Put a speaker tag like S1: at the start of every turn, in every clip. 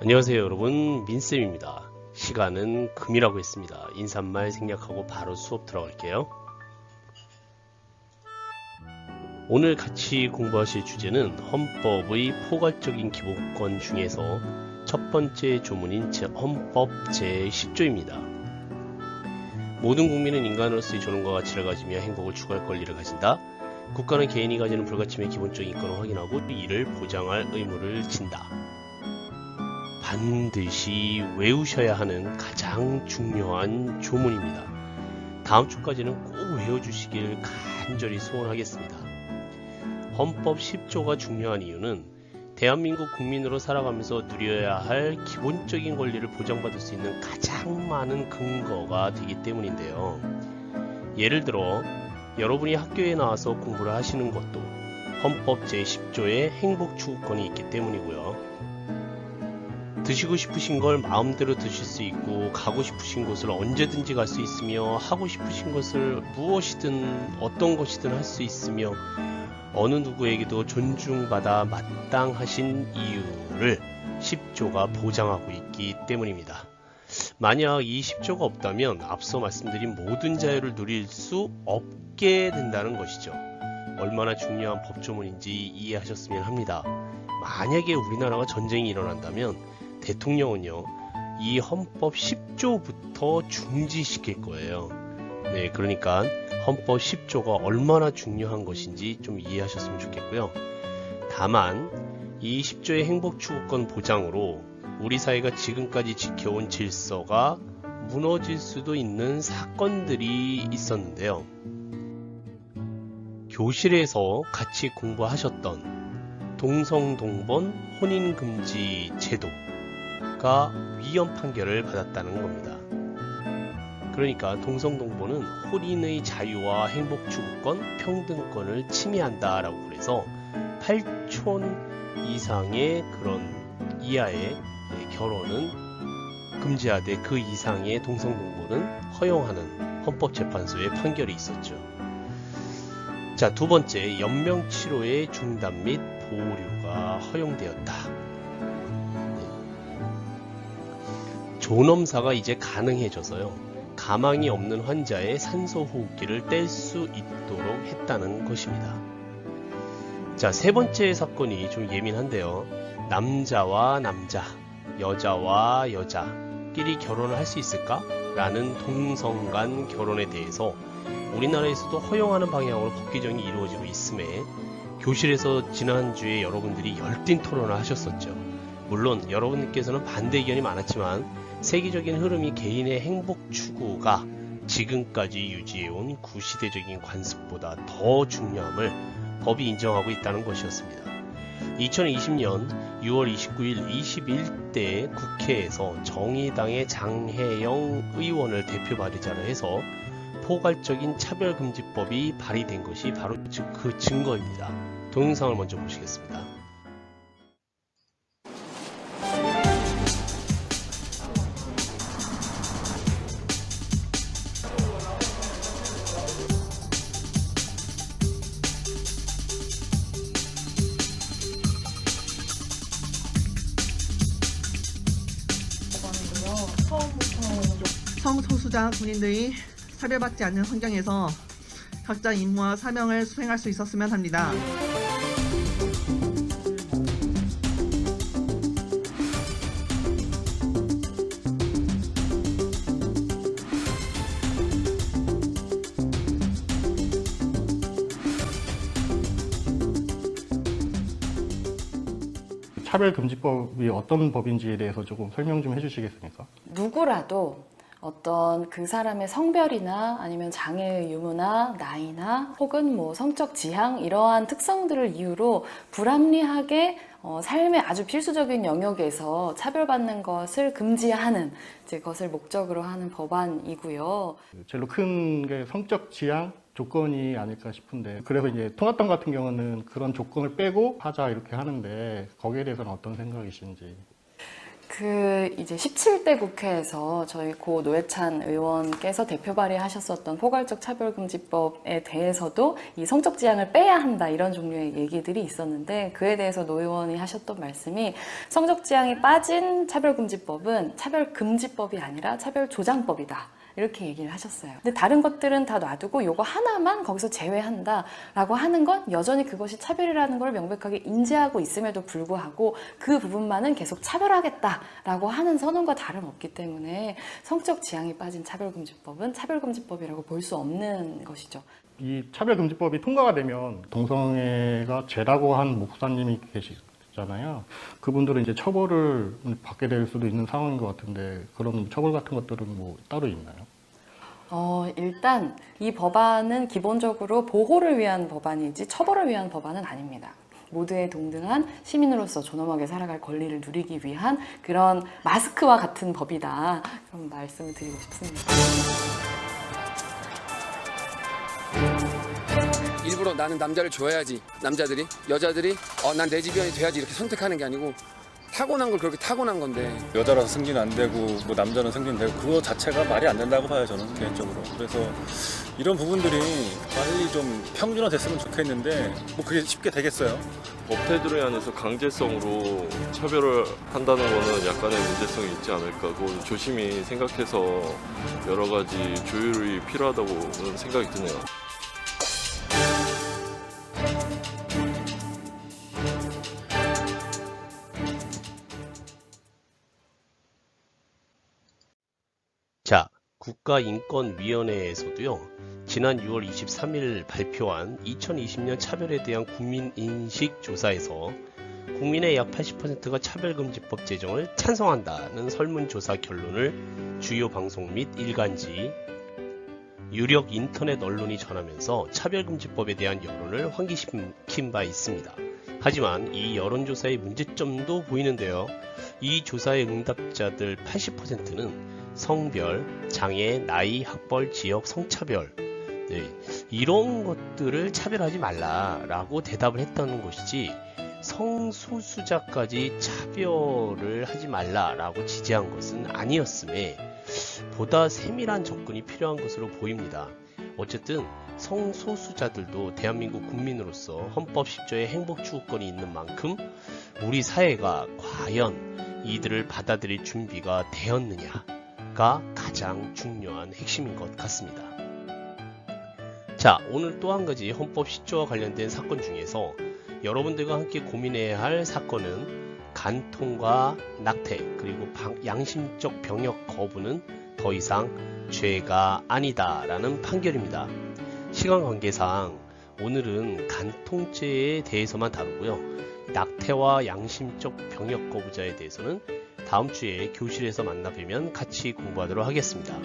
S1: 안녕하세요 여러분, 민쌤입니다. 시간은 금이라고 했습니다. 인사말 생략하고 바로 수업 들어갈게요. 오늘 같이 공부하실 주제는 헌법의 포괄적인 기본권 중에서 첫 번째 조문인 헌법 제10조입니다. 모든 국민은 인간으로서의 존엄과 가치를 가지며 행복을 추구할 권리를 가진다. 국가는 개인이 가지는 불가침의 기본적인 인권을 확인하고 이를 보장할 의무를 진다. 반드시 외우셔야 하는 가장 중요한 조문입니다. 다음 주까지는 꼭 외워주시길 간절히 소원하겠습니다. 헌법 10조가 중요한 이유는 대한민국 국민으로 살아가면서 누려야 할 기본적인 권리를 보장받을 수 있는 가장 많은 근거가 되기 때문인데요. 예를 들어 여러분이 학교에 나와서 공부를 하시는 것도 헌법 제10조의 행복추구권이 있기 때문이고요. 드시고 싶으신 걸 마음대로 드실 수 있고 가고 싶으신 곳을 언제든지 갈 수 있으며 하고 싶으신 것을 무엇이든 어떤 것이든 할 수 있으며 어느 누구에게도 존중받아 마땅하신 이유를 10조가 보장하고 있기 때문입니다. 만약 이 10조가 없다면 앞서 말씀드린 모든 자유를 누릴 수 없게 된다는 것이죠. 얼마나 중요한 법조문인지 이해하셨으면 합니다. 만약에 우리나라가 전쟁이 일어난다면 대통령은요, 이 헌법 10조부터 중지시킬 거예요. 네, 그러니까 헌법 10조가 얼마나 중요한 것인지 좀 이해하셨으면 좋겠고요. 다만 이 10조의 행복추구권 보장으로 우리 사회가 지금까지 지켜온 질서가 무너질 수도 있는 사건들이 있었는데요. 교실에서 같이 공부하셨던 동성동본 혼인금지 제도가 위헌 판결을 받았다는 겁니다. 그러니까 동성동본은 혼인의 자유와 행복추구권, 평등권을 침해한다라고 그래서 8촌 이상의 그런 이하의 결혼은 금지하되 그 이상의 동성동본은 허용하는 헌법재판소의 판결이 있었죠. 자, 두 번째, 연명치료의 중단 및 보류가 허용되었다. 존엄사가 이제 가능해져서요. 가망이 없는 환자의 산소호흡기를 뗄 수 있도록 했다는 것입니다. 자, 세 번째 사건이 좀 예민한데요. 남자와 남자, 여자와 여자끼리 결혼을 할 수 있을까? 라는 동성 간 결혼에 대해서 우리나라에서도 허용하는 방향으로 법 개정이 이루어지고 있음에 교실에서 지난주에 여러분들이 열띤 토론을 하셨었죠. 물론 여러분들께서는 반대 의견이 많았지만 세계적인 흐름이 개인의 행복 추구가 지금까지 유지해온 구시대적인 관습보다 더 중요함을 법이 인정하고 있다는 것이었습니다. 2020년 6월 29일 21대 국회에서 정의당의 장혜영 의원을 대표 발의자로 해서 포괄적인 차별금지법이 발의된 것이 바로 그 증거입니다. 동영상을 먼저 보시겠습니다.
S2: 성소수자 군인들이 차별받지 않는 환경에서 각자 임무와 사명을 수행할 수 있었으면 합니다.
S3: 차별금지법이 어떤 법인지에 대해서 조금 설명 좀 해주시겠습니까?
S4: 누구라도 어떤 그 사람의 성별이나 아니면 장애의 유무나 나이나 혹은 뭐 성적 지향 이러한 특성들을 이유로 불합리하게 삶의 아주 필수적인 영역에서 차별받는 것을 금지하는 이제 그것을 목적으로 하는 법안이고요.
S3: 제일 큰 게 성적 지향 조건이 아닐까 싶은데, 그래서 이제 통합당 같은 경우는 그런 조건을 빼고 하자 이렇게 하는데 거기에 대해서는 어떤 생각이신지?
S4: 이제 17대 국회에서 저희 고 노회찬 의원께서 대표 발의하셨었던 포괄적 차별금지법에 대해서도 이 성적 지향을 빼야 한다 이런 종류의 얘기들이 있었는데, 그에 대해서 노 의원이 하셨던 말씀이 성적 지향이 빠진 차별금지법은 차별금지법이 아니라 차별조장법이다, 이렇게 얘기를 하셨어요. 근데 다른 것들은 다 놔두고 요거 하나만 거기서 제외한다라고 하는 건 여전히 그것이 차별이라는 걸 명백하게 인지하고 있음에도 불구하고 그 부분만은 계속 차별하겠다라고 하는 선언과 다름없기 때문에 성적 지향이 빠진 차별금지법은 차별금지법이라고 볼 수 없는 것이죠.
S3: 이 차별금지법이 통과가 되면 동성애가 죄라고 한 목사님이 계시잖아요. 그분들은 이제 처벌을 받게 될 수도 있는 상황인 것 같은데, 그런 처벌 같은 것들은 뭐 따로 있나요?
S4: 일단 이 법안은 기본적으로 보호를 위한 법안이지 처벌을 위한 법안은 아닙니다. 모두의 동등한 시민으로서 존엄하게 살아갈 권리를 누리기 위한 그런 마스크와 같은 법이다, 그런 말씀을 드리고 싶습니다.
S5: 일부러 나는 남자를 좋아해야지, 남자들이 여자들이 난 레즈비언이 돼야지 이렇게 선택하는 게 아니고 타고난 걸 그렇게 타고난 건데,
S6: 여자라서 승진 안 되고 뭐 남자는 승진 되고 그거 자체가 말이 안 된다고 봐요, 저는 개인적으로. 그래서 이런 부분들이 빨리 좀 평준화 됐으면 좋겠는데 뭐 그게 쉽게 되겠어요?
S7: 법테두리 안에서 강제성으로 차별을 한다는 거는 약간의 문제성이 있지 않을까, 그건 조심히 생각해서 여러 가지 조율이 필요하다고는 생각이 드네요.
S1: 자, 국가인권위원회에서도요, 지난 6월 23일 발표한 2020년 차별에 대한 국민인식 조사에서 국민의 약 80%가 차별금지법 제정을 찬성한다는 설문조사 결론을 주요 방송 및 일간지, 유력 인터넷 언론이 전하면서 차별금지법에 대한 여론을 환기시킨 바 있습니다. 하지만 이 여론조사의 문제점도 보이는데요. 이 조사의 응답자들 80%는 성별, 장애, 나이, 학벌, 지역, 성차별, 이런 것들을 차별하지 말라라고 대답을 했다는 것이지, 성소수자까지 차별을 하지 말라라고 지지한 것은 아니었음에 보다 세밀한 접근이 필요한 것으로 보입니다. 어쨌든 성소수자들도 대한민국 국민으로서 헌법 10조의 행복추구권이 있는 만큼 우리 사회가 과연 이들을 받아들일 준비가 되었느냐가 가장 중요한 핵심인 것 같습니다. 자, 오늘 또 한 가지 헌법 10조와 관련된 사건 중에서 여러분들과 함께 고민해야 할 사건은 간통과 낙태, 그리고 양심적 병역 거부는 더 이상 죄가 아니다 라는 판결입니다. 시간 관계상 오늘은 간통죄에 대해서만 다루고요. 낙태와 양심적 병역 거부자에 대해서는 다음 주에 교실에서 만나 뵈면 같이 공부하도록 하겠습니다.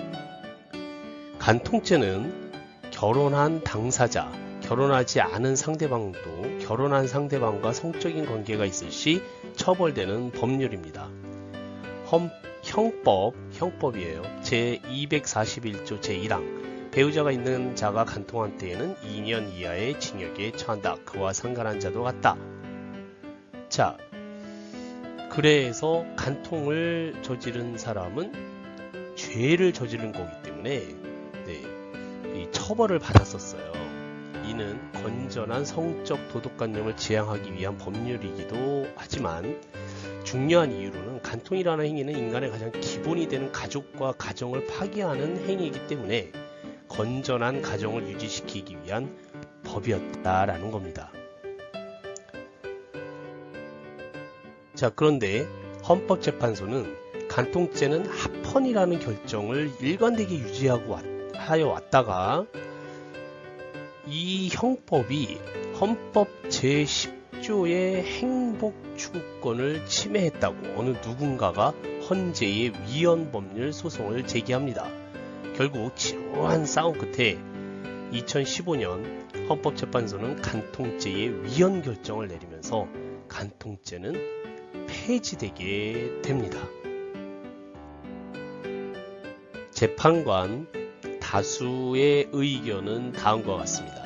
S1: 간통죄는 결혼한 당사자, 결혼하지 않은 상대방도 결혼한 상대방과 성적인 관계가 있을 시 처벌되는 법률입니다. 형법이에요. 제241조 제1항 배우자가 있는 자가 간통한 때에는 2년 이하의 징역에 처한다. 그와 상관한 자도 같다. 자, 그래서 간통을 저지른 사람은 죄를 저지른 거기 때문에 이 처벌을 받았었어요. 이는 건전한 성적 도덕관념을 지향하기 위한 법률이기도 하지만 중요한 이유로는 간통이라는 행위는 인간의 가장 기본이 되는 가족과 가정을 파괴하는 행위이기 때문에 건전한 가정을 유지시키기 위한 법이었다라는 겁니다. 자, 그런데 헌법재판소는 간통죄는 합헌이라는 결정을 일관되게 유지하여 왔다가 이 형법이 헌법 제10조의 행복추구권을 침해했다고 어느 누군가가 헌재의 위헌법률 소송을 제기합니다. 결국 치열한 싸움 끝에 2015년 헌법재판소는 간통죄의 위헌 결정을 내리면서 간통죄는 폐지되게 됩니다. 재판관 다수의 의견은 다음과 같습니다.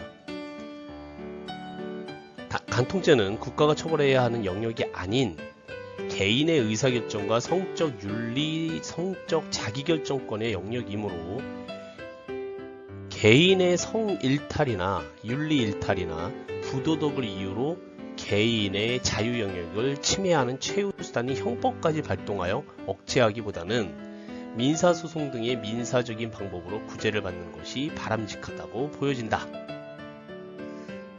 S1: 간통죄는 국가가 처벌해야 하는 영역이 아닌 개인의 의사결정과 성적 윤리, 성적 자기결정권의 영역이므로 개인의 성일탈이나 윤리일탈이나 부도덕을 이유로 개인의 자유 영역을 침해하는 최후 수단인 형법까지 발동하여 억제하기보다는 민사소송 등의 민사적인 방법으로 구제를 받는 것이 바람직하다고 보여진다.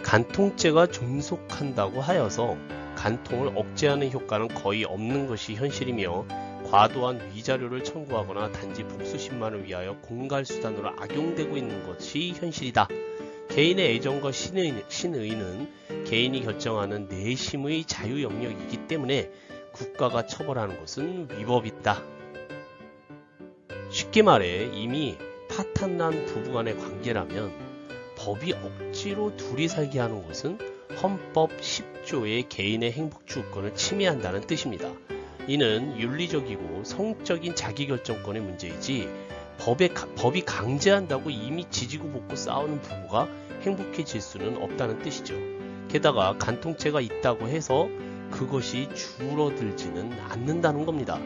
S1: 간통죄가 존속한다고 하여서 간통을 억제하는 효과는 거의 없는 것이 현실이며 과도한 위자료를 청구하거나 단지 복수심만을 위하여 공갈수단으로 악용되고 있는 것이 현실이다. 개인의 애정과 신의는 개인이 결정하는 내심의 자유 영역이기 때문에 국가가 처벌하는 것은 위법이다. 쉽게 말해 이미 파탄난 부부간의 관계라면 법이 억지로 둘이 살게 하는 것은 헌법 10조의 개인의 행복주권을 침해한다는 뜻입니다. 이는 윤리적이고 성적인 자기결정권의 문제이지 법이 강제한다고 이미 지지고 볶고 싸우는 부부가 행복해질 수는 없다는 뜻이죠. 게다가 간통죄가 있다고 해서 그것이 줄어들지는 않는다는 겁니다.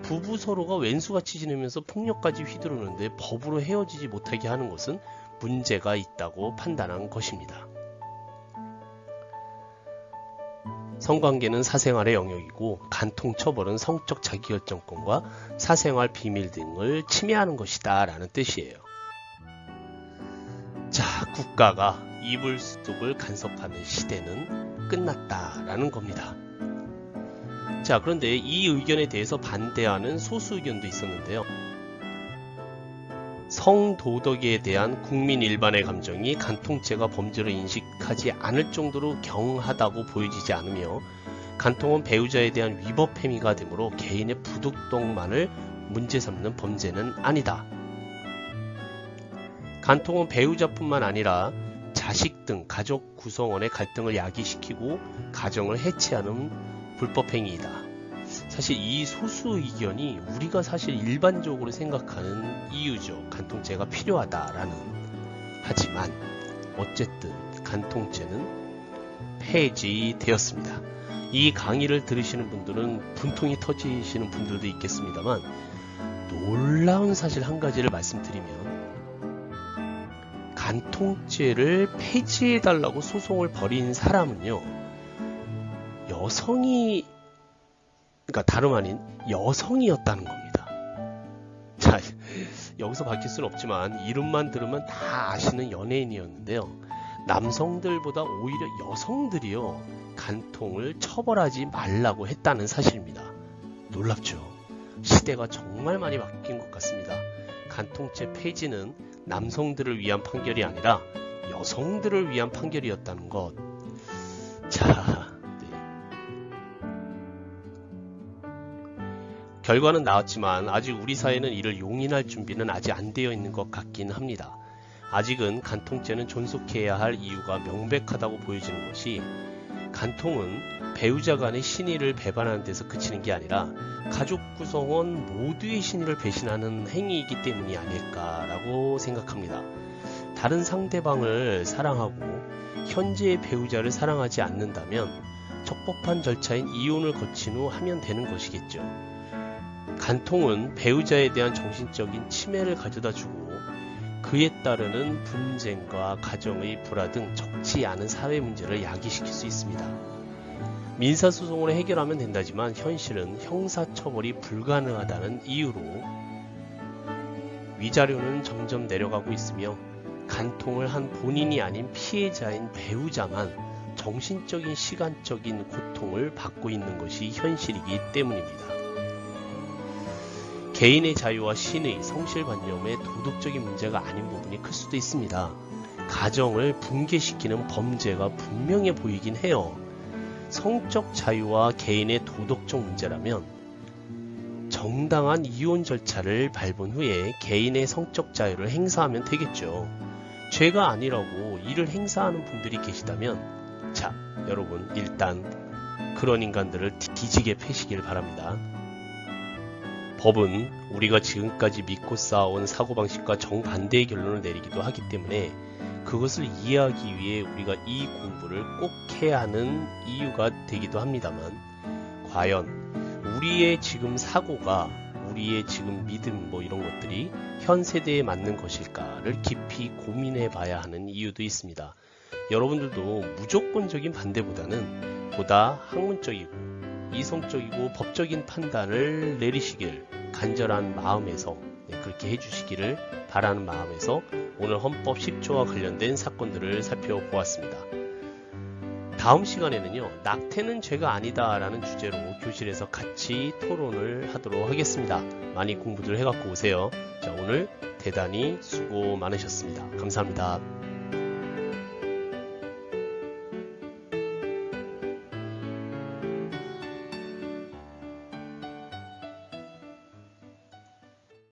S1: 부부 서로가 왼수같이 지내면서 폭력까지 휘두르는데 법으로 헤어지지 못하게 하는 것은 문제가 있다고 판단한 것입니다. 성관계는 사생활의 영역이고 간통처벌은 성적 자기결정권과 사생활 비밀 등을 침해하는 것이다 라는 뜻이에요. 자, 국가가 이불속을 간섭하는 시대는 끝났다 라는 겁니다. 자, 그런데 이 의견에 대해서 반대하는 소수 의견도 있었는데요. 성도덕에 대한 국민 일반의 감정이 간통죄가 범죄로 인식하지 않을 정도로 경하다고 보여지지 않으며 간통은 배우자에 대한 위법 행위가 되므로 개인의 부도덕만을 문제 삼는 범죄는 아니다. 간통은 배우자뿐만 아니라 자식 등 가족 구성원의 갈등을 야기시키고 가정을 해체하는 불법행위이다. 사실 이 소수 의견이 우리가 사실 일반적으로 생각하는 이유죠. 간통죄가 필요하다라는. 하지만 어쨌든 간통죄는 폐지되었습니다. 이 강의를 들으시는 분들은 분통이 터지시는 분들도 있겠습니다만 놀라운 사실 한 가지를 말씀드리면 간통죄를 폐지해달라고 소송을 벌인 사람은요, 그러니까 다름 아닌 여성이었다는 겁니다. 자, 여기서 밝힐 수는 없지만 이름만 들으면 다 아시는 연예인이었는데요. 남성들보다 오히려 여성들이요, 간통을 처벌하지 말라고 했다는 사실입니다. 놀랍죠? 시대가 정말 많이 바뀐 것 같습니다. 간통죄 폐지는 남성들을 위한 판결이 아니라 여성들을 위한 판결이었다는 것. 자, 결과는 나왔지만 아직 우리 사회는 이를 용인할 준비는 아직 안 되어 있는 것 같긴 합니다. 아직은 간통죄는 존속해야 할 이유가 명백하다고 보여지는 것이, 간통은 배우자 간의 신의를 배반하는 데서 그치는 게 아니라 가족 구성원 모두의 신의를 배신하는 행위이기 때문이 아닐까라고 생각합니다. 다른 상대방을 사랑하고 현재의 배우자를 사랑하지 않는다면 적법한 절차인 이혼을 거친 후 하면 되는 것이겠죠. 간통은 배우자에 대한 정신적인 침해를 가져다주고 그에 따르는 분쟁과 가정의 불화 등 적지 않은 사회 문제를 야기시킬 수 있습니다. 민사소송으로 해결하면 된다지만 현실은 형사처벌이 불가능하다는 이유로 위자료는 점점 내려가고 있으며 간통을 한 본인이 아닌 피해자인 배우자만 정신적인 시간적인 고통을 받고 있는 것이 현실이기 때문입니다. 개인의 자유와 신의, 성실관념의 도덕적인 문제가 아닌 부분이 클 수도 있습니다. 가정을 붕괴시키는 범죄가 분명해 보이긴 해요. 성적 자유와 개인의 도덕적 문제라면 정당한 이혼 절차를 밟은 후에 개인의 성적 자유를 행사하면 되겠죠. 죄가 아니라고 이를 행사하는 분들이 계시다면, 자, 여러분 일단 그런 인간들을 뒤지게 패시길 바랍니다. 법은 우리가 지금까지 믿고 쌓아온 사고방식과 정반대의 결론을 내리기도 하기 때문에 그것을 이해하기 위해 우리가 이 공부를 꼭 해야 하는 이유가 되기도 합니다만, 과연 우리의 지금 사고가, 우리의 지금 믿음 이런 것들이 현 세대에 맞는 것일까를 깊이 고민해 봐야 하는 이유도 있습니다. 여러분들도 무조건적인 반대보다는 보다 학문적이고 이성적이고 법적인 판단을 내리시길 간절한 마음에서 그렇게 해주시기를 바라는 마음에서 오늘 헌법 10조와 관련된 사건들을 살펴보았습니다. 다음 시간에는요, 낙태는 죄가 아니다 라는 주제로 교실에서 같이 토론을 하도록 하겠습니다. 많이 공부들 해갖고 오세요. 자, 오늘 대단히 수고 많으셨습니다. 감사합니다.